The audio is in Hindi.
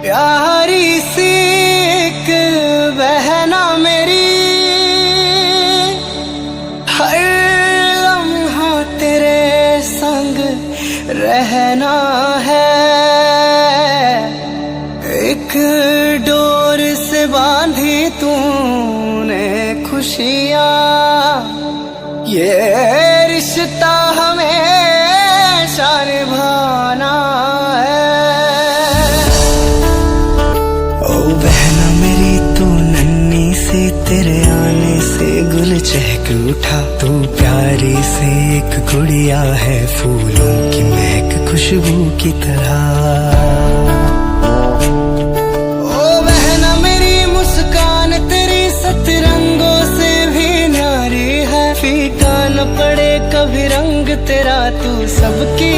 प्यारी सी एक बहना मेरी, हर लम्हा तेरे संग रहना है। एक डोर से बांधी तूने खुशियाँ, ये रिश्ता हमेशा निभाना है। ओ बहना मेरी तू नन्ही सी, तेरे आने से गुल चहक उठा। तू प्यारी सी एक गुड़िया है, फूलों की महक खुशबू की तरह। फीका न पड़े कभी रंग तेरा, तू सबकी